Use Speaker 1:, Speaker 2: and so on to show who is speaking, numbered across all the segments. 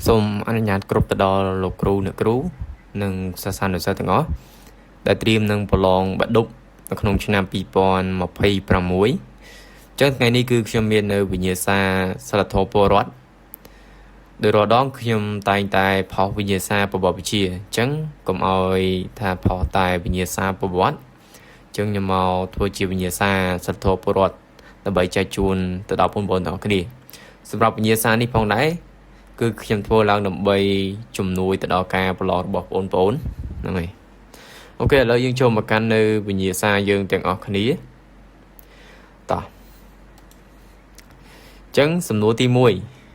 Speaker 1: សូមអនុញ្ញាតគ្រប់ទៅដល់លោកគ្រូអ្នកគ្រូនិងសិស្សានុសិស្សទាំងអស់ដែលត្រៀមនឹងប្រឡងបាក់ឌុបនៅក្នុងឆ្នាំ2026ចឹងថ្ងៃនេះគឺខ្ញុំមាននៅវិញ្ញាសាសិលធម៌ពលរដ្ឋដោយរាល់ដងខ្ញុំតែងតែផុសវិញ្ញាសាប្រវត្តិវិទ្យាចឹងកុំឲ្យថាផុសតែវិញ្ញាសាប្រវត្តិចឹងខ្ញុំមកធ្វើជាវិញ្ញាសាសិលធម៌ពលរដ្ឋដើម្បីចែកជូនទៅដល់បងប្អូនទាំងអស់គ្នាសម្រាប់វិញ្ញាសានេះផងដែរគឺខ្ញុំធ្វើឡើងដើម្បីជំនួយទៅដល់ការប្រឡងរបស់បងប្អូនហ្នឹងហើយអូខេឥឡូវយើងចូលមកកាន់នៅវិញ្ញាសាយើងទាំងអស់គ្នាតោះចឹងសំណួរទី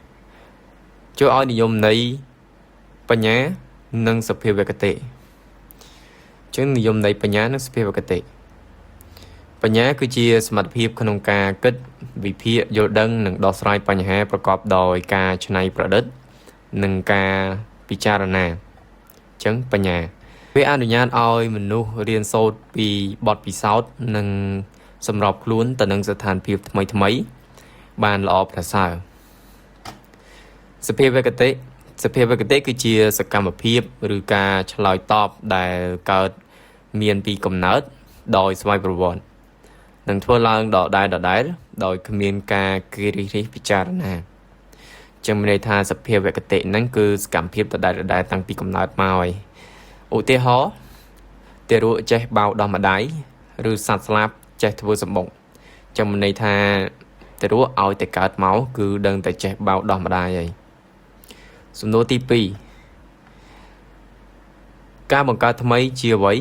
Speaker 1: 1ចូលឲ្យនិយមន័យបញ្ញានិងសភាវគតិចឹងនិយមន័យបញ្ញានិងសភាវគតិបញ្ញាគឺជាសមត្ថភាពក្នុងការគិតវិភាគយល់ដឹងនិងដោះស្រាយបញ្ហាប្រកបដោយការច្នៃប្រឌិតនិងការពិចារណាអញ្ចឹងបញ្ញាវាអនុញ្ញាតឲ្យមនុស្សរៀនសូត្រពីបទពិសោធន៍និងសម្របខ្លួនទៅនឹងស្ថានភាពថ្មីៗបានល្អប្រសើរសភាវគតិគឺជាសកម្មភាពឬការឆ្លើយតបដែលកើតមានពីកំណើតដោយស្វ័យប្រវត្តិនឹងធ្វើឡើងដដែលដោយគ្មានការគិរិះរិះពិចារណាចឹងមានន័យថាសភាវគតិហ្នឹងគឺសកម្មភាពដដែលតាំងពីកំណើតមកហើយឧទាហរណ៍ទារកចេះបោដោះម្ដាយឬសត្វស្លាបចេះធ្វើសម្បុកចឹងមានន័យថាទារកឲ្យតែកើតមកគឺដឹងតែចេះបោដោះម្ដាយហើយសំណួរទី2ការបង្កើតថ្មីជាអ្វី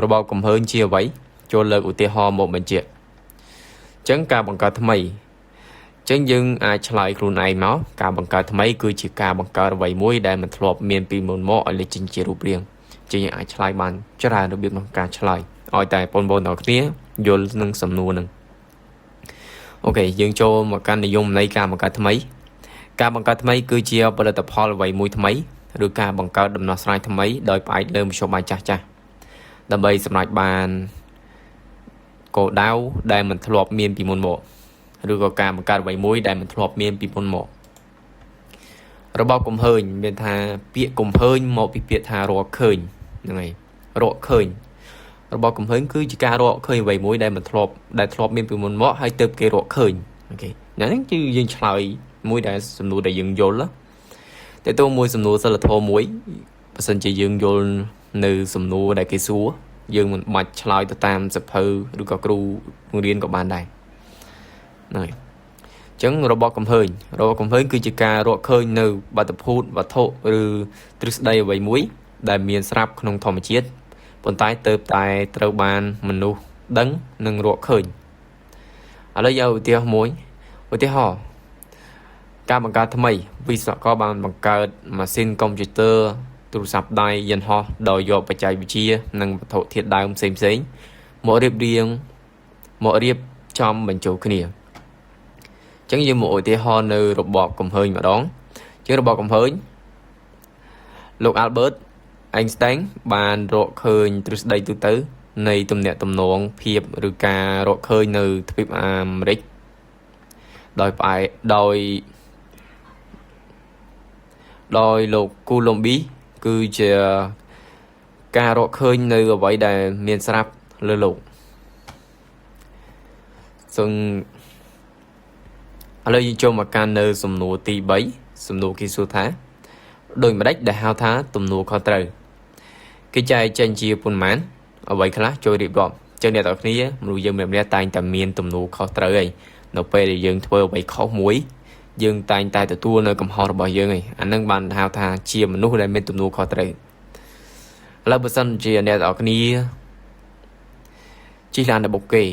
Speaker 1: របបកំហើញជាអ្វីចូលលើកឧទាហរណ៍មកបញ្ជាក់ចឹងការបង្កើតថ្មីចឹងយើងអាចឆ្លើយខ្លួនឯងមកការបង្កើតថ្មីគឺជាការបង្កើតអ្វីមួយដែលមិនធ្លាប់មានពីមុនមកឲ្យលេចចេញជារូបរាងចឹងយើងអាចឆ្លើយបានច្រើនរបៀបក្នុងការឆ្លើយឲ្យតែបងប្អូនទាំងគ្នាយល់នឹងសំណួរហ្នឹងអូខេយើងចូលមកកាន់និយមន័យការបង្កើតថ្មីការបង្កើតថ្មីគឺជាផលិតផលអ្វីមួយថ្មីឬការបង្កើតដំណោះស្រាយថ្មីដោយផ្អែកលើមធ្យោបាយចាស់ដើម្បីសម្រេចបានគោលដៅដែលមិនធ្លាប់មានពីមុនមកឬក៏ការបង្កើតអ្វីមួយដែលមិនធ្លាប់មានពីមុនមករបបកំហើញមានថាពាក្យកំហើញមកពីពាក្យថារកឃើញហ្នឹងហើយរកឃើញរបបកំហើញគឺជាការរកឃើញអ្វីមួយដែលមិនធ្លាប់មានពីមុនមកហើយទៅគេរកឃើញអូខេហ្នឹងគឺយើងឆ្លើយមួយដែលសំណួរដែលយើងយល់តែទៅមួយសំណួរសិលធម៌មួយបើសិនជាយើងយល់នៅសំណួរដែលគេសួរយើងមិនបាច់ឆ្លើយទៅតាមសភៅឬក៏គ្រូបង្រៀនក៏បានដែរហ្នឹងហើយអញ្ចឹងរបបកំហើញគឺជាការរកឃើញនៅបាតុភូតវត្ថុឬទ្រឹស្ដីអ្វីមួយដែលមានស្រាប់ក្នុងធម្មជាតិប៉ុន្តែទៅតែត្រូវបានមនុស្សដឹងនិងរកឃើញឥឡូវយកឧទាហរណ៍មួយឧទាហរណ៍ការបង្កើតថ្មីវិស្វករបានបង្កើតម៉ាស៊ីនកុំព្យូទ័រទូរស័ព្ទដៃយន្តហោះដោយយកបច្ចេកវិទ្យានិងវត្ថុធាតុដើមផ្សេងមករៀបចំបញ្ចូលគ្នាអញ្ចឹងយើងមកឧទាហរណ៍នៅរបបកំហើញម្ដងជារបបកំហើញលោក Albert Einstein បានរកឃើញទ្រឹស្ដីទូទៅនៃទំនាក់ទំនងភាពឬការរកឃើញនៅទ្វីបអាមេរិកដោយផ្អែកដោយលោកគូឡុំប៊ីគឺជាការរកឃើញនៅអ្វីដែលមានស្រាប់លើលោកซึ่งឥឡូវយើងចូលមកកាន់នៅសំណួរទី3សំណួរគេសួរថាដូចម្ដេចដែលហៅថាទំនួលខុសត្រូវគេចែកចេញជាប៉ុន្មានអ្វីខ្លះចូលរៀបរាប់ចឹងអ្នកទាំងគ្នាមនុស្សយើងម្នាក់ៗតែងតែមានទំនួលខុសត្រូវហើយនៅពេលដែលយើងធ្វើអ្វីខុសមួយយើងតែងតែទទួលនៅកំហុសរបស់យើងឯងអានឹងបានហៅថាជាមនុស្សដែលមានទំនួលខុសត្រូវឥឡូវបើសិនជាអ្នកទាំងគ្នាជិះឡានដល់បុកគេ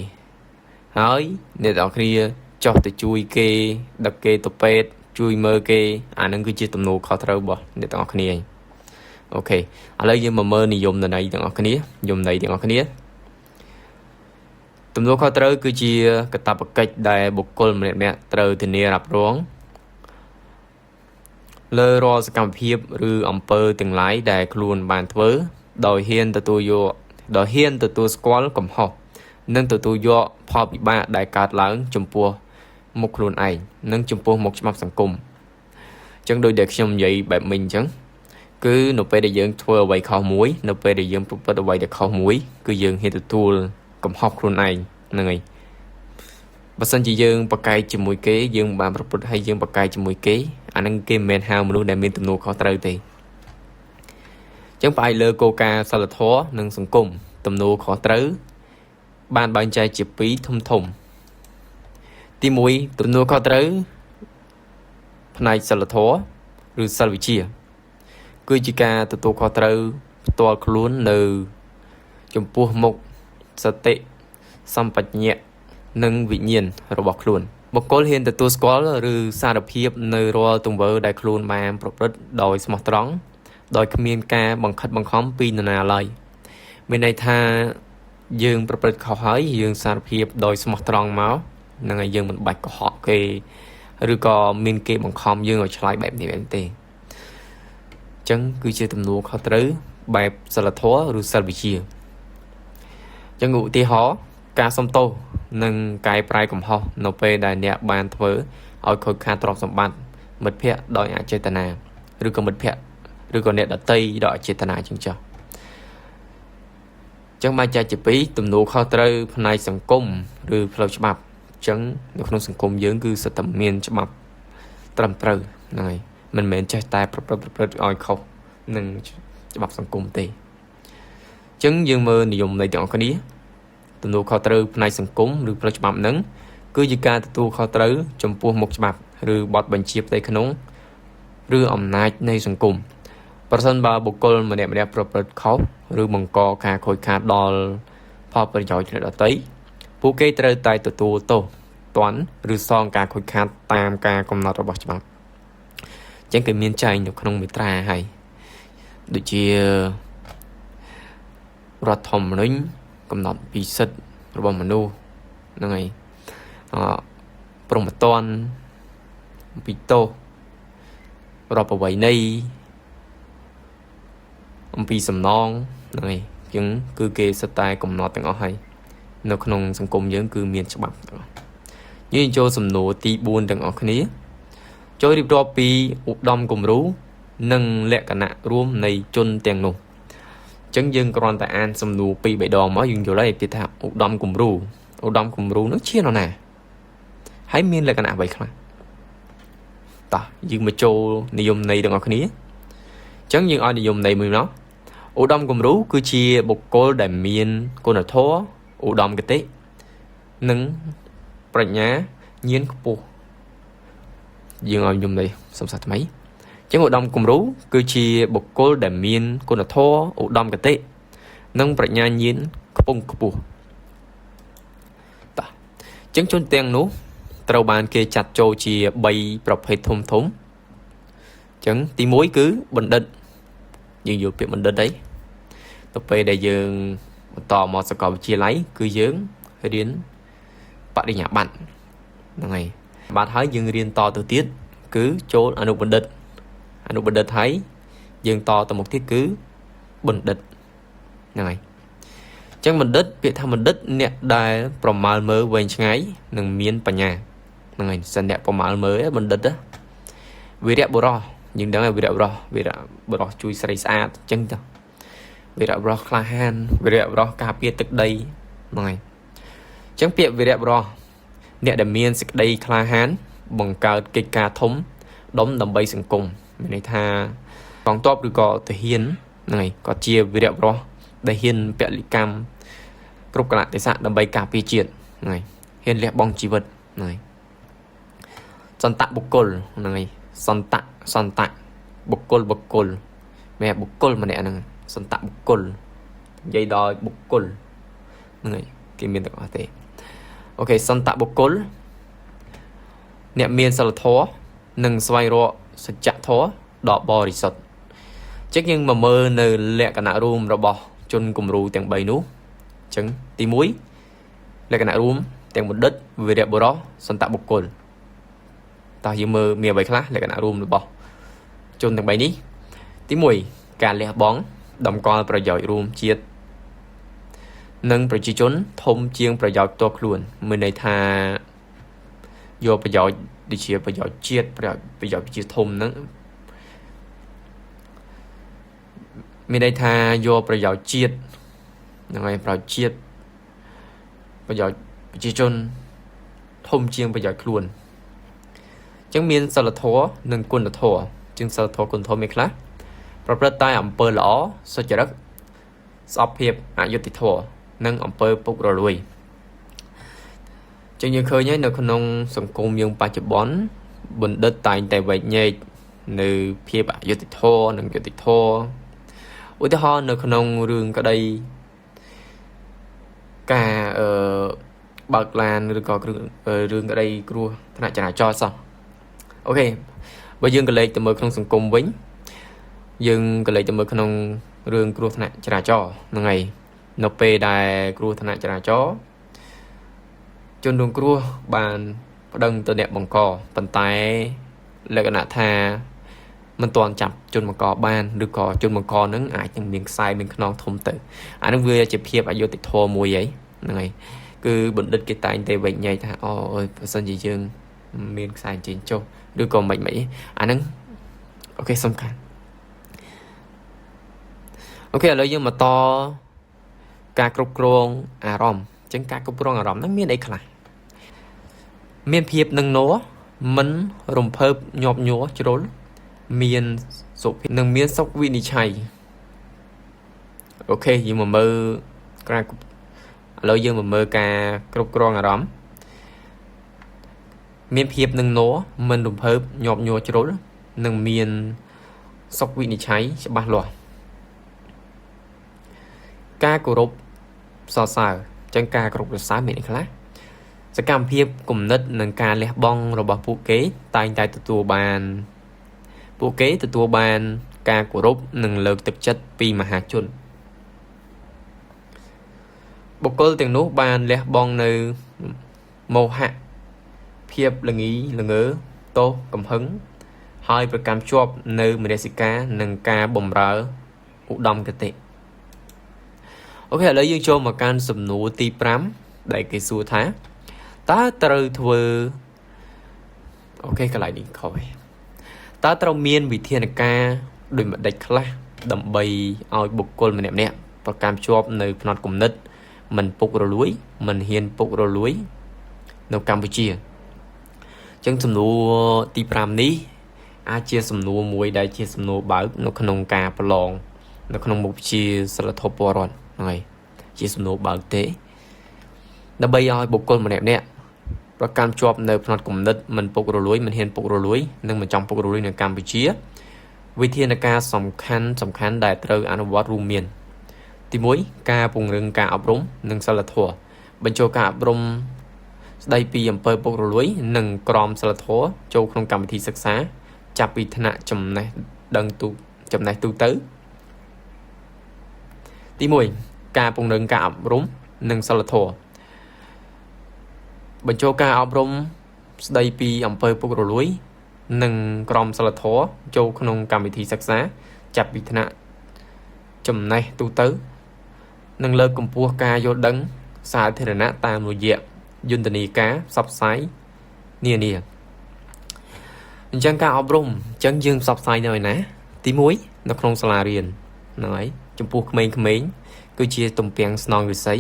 Speaker 1: ហើយអ្នកទាំងគ្នាចុះទៅជួយគេដឹកគេទៅពេទ្យជួយមើលគេអានឹងគឺជាទំនួលខុសត្រូវរបស់អ្នកទាំងអស់គ្នាឯងអូខេឥឡូវយើងមកមើលនិយមន័យទាំងអស់គ្នាទំនួលខុសត្រូវគឺជាកាតព្វកិច្ចដែលបុគ្គលម្នាក់ៗត្រូវធានារ៉ាប់រងលើរាល់សកម្មភាពឬអំពើទាំងឡាយដែលខ្លួនបានធ្វើដោយហ៊ានទទួលស្គាល់កំហុសនិងទទួលយកផលវិបាកដែលកើតឡើងចំពោះមុខខ្លួនឯងនិងចំពោះមុខច្បាប់សង្គម chẳng đôi đẹp trong vậy bạn mình chẳng cứ nộp về để dưỡng thua vậy khó muối nộp về để dưỡng bật vậy để khó muối cứ dưỡng hiện thực thua cầm học luôn này này và sân chỉ dương bậc cây chỉ mùi kế dương bà bậc hay dương bậc cây chỉ mùi kế anh đang game men hao mà luôn để miền tây nô khó trời thì chẳng phải lơ cô ca sao là thó nâng sừng cùng tầm nô khó tới ban ban trai chỉ phí thum thùng ti mùi tầm nô khó tới này sao là thó rồi sao vị chia cứ chỉ ca tụi tôi khó tới to luôn từ chấm pua mục sa tệ xăm bạch nhẹ nâng vị nhiên rồi bọc luôn bọc cố hiện từ tôi có rồi xa đập hiệp nơi rồi tung vỡ đại luôn mà rất đòi smart trắng đòi miền ca bằng khát bằng khóm pin là lại bên này tha dương rất khó hỏi dương xa đập hiệp đòi smart trắng máu là ngày dương mình bạch của họ kì rồi có miền kê bằng khóm dương ở trái bẹp này bên tề chẳng cứ chơi tầm nụ khó tới bẹp sao là thó rồi sao bị chia chẳng ngủ thì họ ca sông tô nâng cái prai cầm ho nộp về đại nhẹ bàn thở ở khối khăn trọc sầm bàn mật phẹ đòi ạ chế tana rồi còn mật phẹ rồi còn nẹt ở tây đòi chế tana chứng cho chẳng mai cha chỉ bí tụm nụ kho trời này sòng cung rồi phơi chập chẳng nếu không sòng cung dưỡng cứ sự tầm miên chập tầm trời này mình mến chơi tay oi không nâng chập sòng cung tì chứng dương mơ dùng này chọn cái ní tụi nó khó trừ này sừng cúng rồi phải chậm nắng cứ như ca tụi khó trừ trong pua một chậm rồi bọt bệnh chiếp tay khăn nóng rồi ẩm nai này sừng cúng person ba bộ côn mà đẹp proper khó rồi bằng co ca khôi ca đo pop rồi giỏi cho nó tới phu cây trừ tay tụi tô toán rồi son ca khôi ca tam ca công nọ rồi bọt chậm chẳng cái miên chay được không bị tra hay được chia rọt thầm lính cầm nọ bị sứt rồi bằng manu này promoton bị to rồi bảo vệ này bị sầm non này những cứ kê style cầm nọទាំងអស់ហើយនៅក្នុងសង្គមយើងគឺមានច្បាប់យើងចូលសំណួរទី4ទាំងអស់គ្នាចូលរៀបរាប់ពីឧត្តមគំរូនិងលក្ខណៈរួមនៃជនទាំងនោះចឹងយើងគ្រាន់តែអានសំណួរ2 3ដងមកយើងយល់ហើយពីថាឧត្តមគំរូនោះជានរណាហើយមានលក្ខណៈអ្វីខ្លះតោះយើងមកចូលនិយមន័យទាំងអស់គ្នាចឹងយើងឲ្យនិយមន័យមួយនោះឧត្តមគំរូគឺជាបុគ្គលដែលមានគុណធម៌ឧត្តមគតិនិងប្រាជ្ញាញាណខ្ពស់យើងឲ្យនិយមន័យសំសាថ្មីចឹងឧត្តមគំរូគឺជាបុគ្គលដែលមានគុណធម៌ឧត្តមគតិនិងប្រាជ្ញាញាណខ្ពង់ខ្ពស់តោះចឹងជនទាំងនោះត្រូវបានគេចាត់ចូលជា3ប្រភេទធំចឹងទី1គឺបណ្ឌិតយើងយល់ពាក្យបណ្ឌិតអីទៅពេលដែលយើងបន្តមកសាកលវិទ្យាល័យគឺយើងរៀនបរិញ្ញាបត្រហ្នឹងហើយបាទហើយយើងរៀនតទៅទៀតគឺចូលអនុបណ្ឌិតហើយយើងតទៅមុខទៀតគឺបណ្ឌិតហ្នឹងហើយអញ្ចឹងបណ្ឌិតពាក្យថាបណ្ឌិតអ្នកដែលប្រមាលមើលវែងឆ្ងាយនិងមានបញ្ញាហ្នឹងហើយសិនអ្នកប្រមាលមើលបណ្ឌិតវីរៈបុរសយើងដឹងហើយវីរៈបុរសជួយស្រីស្អាតអញ្ចឹងទៅវីរៈបុរសក្លាហានវីរៈបុរសការពារទឹកដីហ្នឹងហើយអញ្ចឹងពាក្យវីរៈបុរសអ្នកដែលមានសេចក្តីក្លាហានបង្កើតកិច្ចការធំដុំដើម្បីសង្គមមានន័យថាកងទ័ពឬក៏ទាហានហ្នឹងហើយក៏ជាវីរៈបុរសដែលហ៊ានពលិកម្មគ្រប់កលៈទេសៈដើម្បីការពារជាតិហ្នឹងហើយហ៊ានលះបង់ជីវិតហ្នឹងហើយសន្តៈបុគ្គលហ្នឹងហើយសន្តៈបុគ្គលមែនបុគ្គលម្នាក់ហ្នឹងសន្តៈបុគ្គលនិយាយដល់បុគ្គលហ្នឹងហើយគេមានទាំងអស់ទេអូខេសន្តៈបុគ្គលអ្នកមានសិលធម៌និងស្វែងរកសច្ចធម៌ដ៏បរិសុទ្ធចឹងយើងមកមើលនៅលក្ខណៈរួមរបស់ជនគំរូទាំង3នោះចឹងទី1លក្ខណៈរួមទាំងបណ្ឌិតវីរៈបុរសសន្តៈបុគ្គលតោះយើងមើលមានអ្វីខ្លះលក្ខណៈរួមរបស់ជនទាំង3នេះទី1ការលះបង់តម្កល់ប្រយោជន៍រួមជាតិនិងប្រជាជនធំជាងប្រយោជន៍ផ្ទាល់ខ្លួនមានន័យថាយកប្រយោជន៍ ដូចជាប្រយោជន៍ជាតិប្រយោជន៍ជាធំហ្នឹងមានន័យថាយកប្រយោជន៍ជាតិហ្នឹងហើយប្រយោជន៍ជាតិប្រយោជន៍ប្រជាជនធំជាងប្រយោជន៍ខ្លួនអញ្ចឹងមានសិលធម៌និងគុណធម៌ជាងសិលធម៌គុណធម៌មានខ្លះប្រព្រឹត្តតែអំពើល្អសុចរិតស្អប់ភាពអយុត្តិធម៌និងអំពើពុករលួយចឹងយើងឃើញហើយនៅក្នុងសង្គមយើងបច្ចុប្បន្នបណ្ឌិតតែងតែវែកញែកនៅភាពអយុត្តិធម៌និងយុត្តិធម៌ឧទាហរណ៍នៅក្នុងរឿងក្តីការបើកឡានឬក៏រឿងក្តីគ្រោះថ្នាក់ចរាចរណ៍សោះអូខេបើយើងក៏លេខទៅមើលក្នុងសង្គមវិញយើងក៏លេខទៅមើលក្នុងរឿងគ្រោះថ្នាក់ចរាចរណ៍ហ្នឹងហើយនៅពេលដែលគ្រោះថ្នាក់ចរាចរណ៍ជនរងគ្រោះបានប្តឹងទៅអ្នកបង្កប៉ុន្តែលក្ខណៈថាមិនទាន់ចាប់ជនបង្កបានឬក៏ជនបង្កនឹងអាចនឹងមានខ្សែមានខ្នងធំទៅអានឹងវាជាភាពអយុត្តិធម៌មួយហ្នឹងហើយគឺបណ្ឌិតគេតែងតែវែកញែកថាអូអើយបើសិនជាយើងមានខ្សែចេញចុះឬក៏មិនអានឹងអូខេសំខាន់អូខេឥឡូវយើងមកតការគ្រប់គ្រងអារម្មណ៍អញ្ចឹងការគ្រប់គ្រងអារម្មណ៍ហ្នឹងមានអីខ្លះមានភាពនឹងណោមិនរំភើបញាប់ញ័រជ្រុលមានសុភាពនិងមានសុខវិនិច្ឆ័យអូខេយើងមកមើលការឥឡូវយើងមកមើលការគ្រប់គ្រងអារម្មណ៍មានភាពនឹងណោមិនរំភើបញាប់ញ័រជ្រុលនិងមានសុខវិនិច្ឆ័យច្បាស់លាស់ការគោរពសរសើរចឹងការគោរពសរសើរមានអីខ្លះសកម្មភាពគំនិតនិងការលះបង់របស់ពួកគេតែងតែទទួលបានការគោរពនិងលើកទឹកចិត្តពីមហាជនបុគ្គលទាំងនោះបានលះបង់នៅមោហៈភាពល្ងីល្ងើទោសកំហឹងហើយប្រកាន់ជាប់នៅមនសិការនិងការបម្រើឧត្តមគតិអូខេឥឡូវយើងចូលមកកាន់សំណួរទី5ដែលគេសួរថាតើត្រូវធ្វើអូខេកន្លែងនេះខុសហើយតើត្រូវមានវិធានការដូចម្ដេចខ្លះដើម្បីឲ្យបុគ្គលម្នាក់ប្រកាន់ជាប់នៅផ្នត់គំនិតមិនពុករលួយមិនហ៊ានពុករលួយនៅកម្ពុជាអញ្ចឹងសំណួរទី5នេះអាចជាសំណួរមួយដែលជាសំណួរបើកនៅក្នុងការប្រឡងនៅក្នុងមុខវិជ្ជាសិលធម៌ពលរដ្ឋហ្នឹងហើយជាសំណួរបើកទេដើម្បីឲ្យបុគ្គលម្នាក់ប្រកាន់ជាប់នៅផ្នត់គំនិតមិនពុករលួយមិនហ៊ានពុករលួយនិងមិនចង់ពុករលួយនៅកម្ពុជាវិធានការសំខាន់ដែលត្រូវអនុវត្តរួមមានទី1ការពង្រឹងការអប់រំនិងសិលធម៌បញ្ចូលការអប់រំស្ដីពីអំពើពុករលួយនិងក្រមសិលធម៌ចូលក្នុងកម្មវិធីសិក្សាចាប់ពីថ្នាក់ចំណេះទូទៅទី1ការពង្រឹងការអប់រំនិងសិលធម៌បញ្ចូលការអប់រំស្ដីពីអំពើពុករលួយនិងក្រមសីលធម៌ចូលក្នុងកម្មវិធីសិក្សាចាប់ពីថ្នាក់ចំណេះទូទៅនិងលើកកម្ពស់ការយល់ដឹងសាធារណៈតាមរយៈយន្តនាការផ្សព្វផ្សាយនានាអញ្ចឹងការអប់រំអញ្ចឹងយើងផ្សព្វផ្សាយនៅឯណាទី1នៅក្នុងសាលារៀនហ្នឹងហើយចំពោះក្មេងៗគឺជាទំពាំងស្នងវិស័យ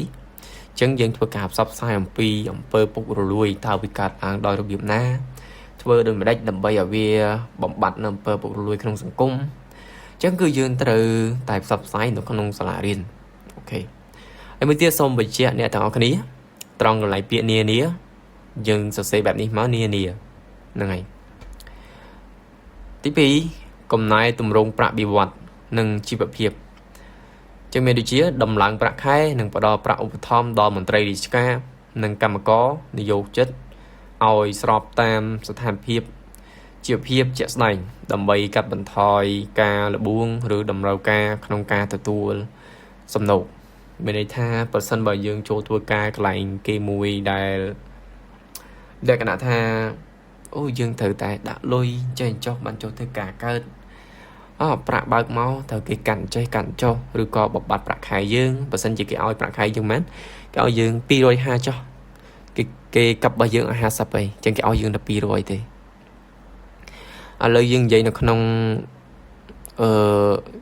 Speaker 1: អញ្ចឹងយើងធ្វើការផ្សព្វផ្សាយអំពីអំពើពុករលួយតើវាកើតឡើងដោយរបៀបណាធ្វើដូចម្ដេចដើម្បីឲ្យវាបំបត្តិនៅអំពើពុករលួយក្នុងសង្គមអញ្ចឹងគឺយើងត្រូវតែផ្សព្វផ្សាយនៅក្នុងសាលារៀនអូខេហើយមួយទៀតសូមបញ្ជាក់អ្នកទាំងអស់គ្នាត្រង់កន្លែងពាក្យនានាយើងសរសេរបែបនេះមកនានាហ្នឹងហើយទី2កំណែទម្រង់ប្រាក់បៀវត្សនិងជីវភាពចឹងមានដូចជាដំឡើងប្រាក់ខែនិងផ្ដល់ប្រាក់ឧបត្ថម្ភដល់មន្ត្រីរាជការនិងកម្មករនយោជិតឲ្យស្របតាមស្ថានភាពជីវភាពជាក់ស្ដែងដើម្បីកាត់បន្ថយការលបួងឬតម្រូវការក្នុងការទទួលសំណូកមានន័យថាប្រសិនបើយើងចូលធ្វើការកន្លែងគេមួយដែលលក្ខណៈថាអូយើងត្រូវតែដាក់លុយចេញចុះបានចូលធ្វើការកើតប្រាក់បើកមកត្រូវគេកាន់ចេះកាន់ចុះឬក៏បបាត់ប្រាក់ខែយើងបើសិនជាគេឲ្យប្រាក់ខែយើងមែនគេឲ្យយើង250ចុះគេកាប់របស់យើងឲ្យ50អីចឹងគេឲ្យយើងតែ200ទេ ឥឡូវយើងនិយាយនៅក្នុង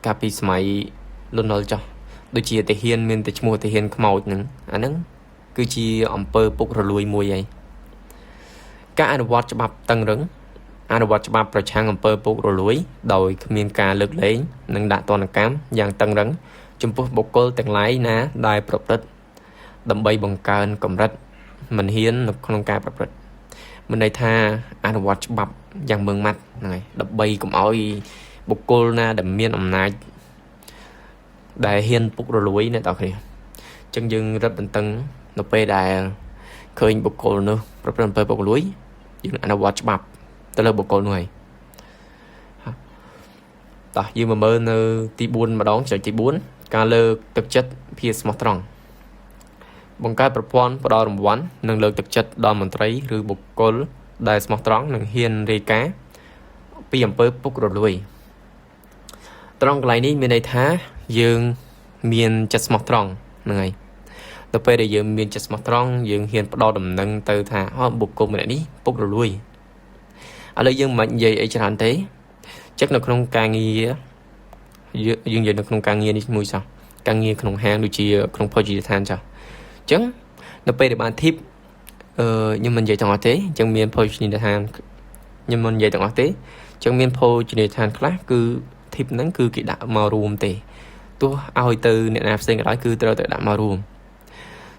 Speaker 1: កាលពីសម័យលន់នល់ចុះដូចជាទាហានមានតែឈ្មោះទាហានខ្មោចហ្នឹងអាហ្នឹងគឺជាអំពើពុករលួយមួយហើយការអនុវត្តច្បាប់តឹងរឹងអនុវត្តច្បាប់ប្រឆាំងអំពើពុករលួយដោយគ្មានការលើកលែងនិងដាក់ទណ្ឌកម្មយ៉ាងតឹងរឹងចំពោះបុគ្គលទាំងឡាយណាដែលប្រព្រឹត្តដើម្បីបង្កើនកម្រិតមិនហ៊ាននៅក្នុងការប្រព្រឹត្តមានន័យថាអនុវត្តច្បាប់យ៉ាងម៉ឺងម៉ាត់ហ្នឹងហើយដើម្បីកុំឲ្យបុគ្គលណាដែលមានអំណាចដែលហ៊ានពុករលួយអ្នកទាំងគ្នាអញ្ចឹងយើងរឹតបន្តឹងនៅពេលដែលឃើញបុគ្គលនោះប្រព្រឹត្តអំពើពុករលួយយើងអនុវត្តច្បាប់ទៅលើបុគ្គលនោះហើយតោះយើងមកមើលនៅទី4ម្ដងចំណុចទី4ការលើកទឹកចិត្តភាពស្មោះត្រង់បង្កើតប្រព័ន្ធផ្ដល់រង្វាន់និងលើកទឹកចិត្តដល់មន្ត្រីឬបុគ្គលដែលស្មោះត្រង់និងហ៊ានរាយការណ៍ពីអំពើពុករលួយត្រង់កន្លែងនេះមានន័យថាយើងមានចិត្តស្មោះត្រង់ហ្នឹងហើយដល់ពេលដែលយើងមានចិត្តស្មោះត្រង់យើងហ៊ានផ្ដល់ដំណឹងទៅថាបុគ្គលម្នាក់នេះពុករលួយឥឡូវយើងមិននិយាយអីច្រើនទេចឹងនៅក្នុងការងារយើងនិយាយនៅក្នុងការងារនេះមួយសោះការងារក្នុងហាងដូចជាក្នុងភោជនីយដ្ឋានចោះអញ្ចឹងនៅពេលដែលបានធីបខ្ញុំមិននិយាយទាំងអស់ទេអញ្ចឹងមានភោជនីយដ្ឋានខ្ញុំមិននិយាយទាំងអស់ទេអញ្ចឹងមានភោជនីយដ្ឋានខ្លះគឺធីបហ្នឹងគឺគេដាក់មករួមទេទោះឲ្យទៅអ្នកណាផ្សេងក៏ដោយគឺត្រូវតែដាក់មករួម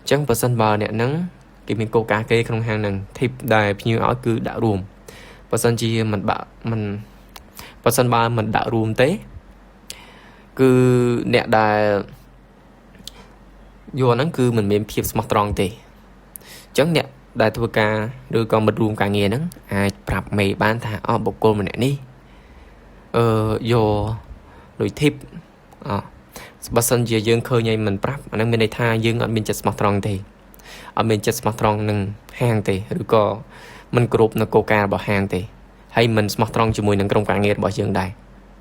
Speaker 1: អញ្ចឹងបើសិនបើអ្នកហ្នឹងគេមានកោការគេក្នុងហាងហ្នឹងធីបដែលភ្ញៀវឲ្យគឺដាក់រួមបើសិនជាបើសិនបើមិនដាក់រួមទេគឺអ្នកដែលយកហ្នឹងគឺមិនមានភាពស្មោះត្រង់ទេអញ្ចឹងអ្នកដែលធ្វើការឬក៏មិត្តរួមការងារហ្នឹងអាចប្រាប់មេបានថាបុគ្គលម្នាក់នេះយកលុយធីបបើសិនជាយើងឃើញឲ្យមិនប្រាប់អាហ្នឹងមានន័យថាយើងអត់មានចិត្តស្មោះត្រង់ទេអត់មានចិត្តស្មោះត្រង់នឹងហាងទេឬក៏មិនគ្រប់នៅគោលការណ៍របស់ហាងទេហើយមិនស្មោះត្រង់ជាមួយនឹងក្រុមការងាររបស់យើងដែរ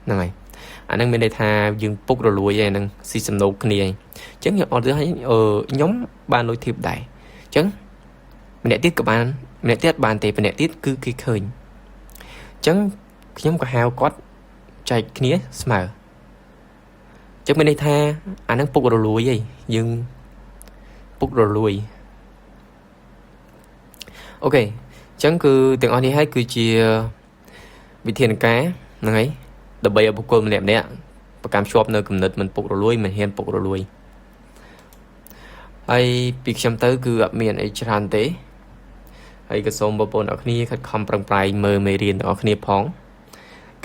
Speaker 1: ហ្នឹងហើយអាហ្នឹងមានន័យថាយើងពុករលួយឯហ្នឹងស៊ីសំណូកគ្នាអញ្ចឹងខ្ញុំអត់ទៅឲ្យខ្ញុំបានលុយធីបដែរអញ្ចឹងម្នាក់ទៀតក៏បានម្នាក់ទៀតបានទេម្នាក់ទៀតគឺគេឃើញអញ្ចឹងខ្ញុំក៏ហៅគាត់ចែកគ្នាស្មើអញ្ចឹងមានន័យថាអាហ្នឹងពុករលួយឯងយើងពុករលួយអូខេអញ្ចឹងគឺទាំងអស់នេះហើយគឺជាវិធានការហ្នឹងហើយដើម្បីឲ្យបុគ្គលម្នាក់ប្រកាន់ជាប់នៅគំនិតមិនពុករលួយមិនហ៊ានពុករលួយហើយពីខ្ញុំទៅគឺអត់មានអីច្រើនទេហើយក៏សូមបងប្អូនអរគ្នាខិតខំប្រឹងប្រែងមើលមេរៀនទាំងអស់គ្នាផង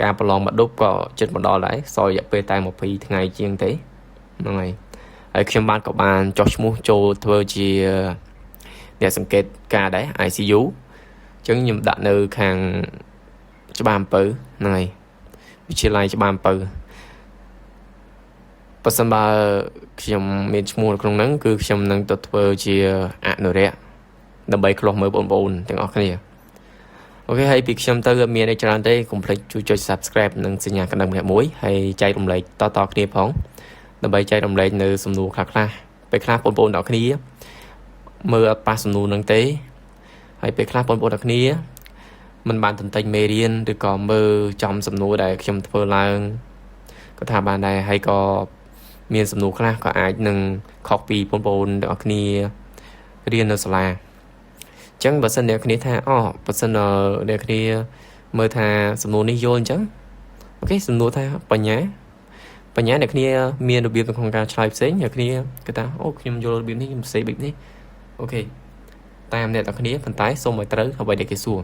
Speaker 1: ការប្រឡងមកឌុបក៏ចិត្តមកដល់ដែរសល់រយៈពេលតែ20ថ្ងៃជាងទេហ្នឹងហើយខ្ញុំក៏បានចោះឈ្មោះចូលធ្វើជាអ្នកសង្កេតការដែរ ICU អញ្ចឹងខ្ញុំដាក់នៅខាងច្បារអំពៅហ្នឹងហើយវិទ្យាល័យច្បារអំពៅបើសិនបើខ្ញុំមានឈ្មោះនៅក្នុងហ្នឹងគឺខ្ញុំនឹងទៅធ្វើជាអនុរិយដើម្បីឃ្លាំមើលបងប្អូនទាំងអស់គ្នាអូខេហើយពីខ្ញុំទៅអត់មានអីច្រើនទេកុំភ្លេចជួយចុច Subscribe និងសញ្ញាកណ្ដឹងម្នាក់មួយហើយចែករំលែកតគ្នាផងដើម្បីចែករំលែកនៅសំណួរខ្លះពេលខ្លះបងប្អូនទាំងគ្នាមើលអត់ប៉ះសំណួរហ្នឹងទេហើយពេលខ្លះបងប្អូនទាំងគ្នាមិនបានទន្ទិញមេរៀនឬក៏មើលចំសំណួរដែលខ្ញុំធ្វើឡើងក៏ថាបានដែរហើយក៏មានសំណួរខ្លះក៏អាចនឹងខុសពីបងប្អូនទាំងអស់គ្នារៀននៅសាលាអញ្ចឹងបើសិនអ្នកគ្នាថាបើសិនអ្នកគ្នាមើលថាសំណួរនេះយល់អញ្ចឹងអូខេសំណួរថាបញ្ញាអ្នកគ្នាមានរបៀបក្នុងការឆ្លើយផ្សេងអ្នកគ្នាគេថាខ្ញុំយល់របៀបនេះខ្ញុំផ្សេងបែបនេះអូខេតាមអ្នកទាំងគ្នាប៉ុន្តែសូមឲ្យត្រូវអ្វីដែលគេសួរ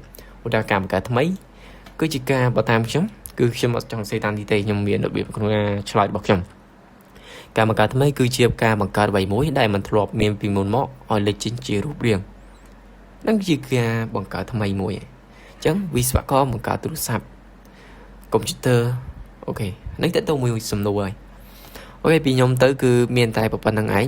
Speaker 1: ឧទាហរណ៍ការបង្កើតថ្មីគឺជាការបើតាមខ្ញុំគឺខ្ញុំអត់ចង់សេតាមទីទេខ្ញុំមានរបៀបក្នុងការឆ្លើយរបស់ខ្ញុំការបង្កើតថ្មីគឺជាការបង្កើតអ្វីមួយដែលមិនធ្លាប់មានពីមុនមកឲ្យលេចចេញជារូបរាងនឹងជាការបង្កើតថ្មីមួយអញ្ចឹងវិស្វករបង្កើតទូរស័ព្ទកុំព្យូទ័រអូខេនេះតើទៅមួយសំណួរហើយអូខេពីខ្ញុំទៅគឺមានតែប៉ុណ្្នឹងឯង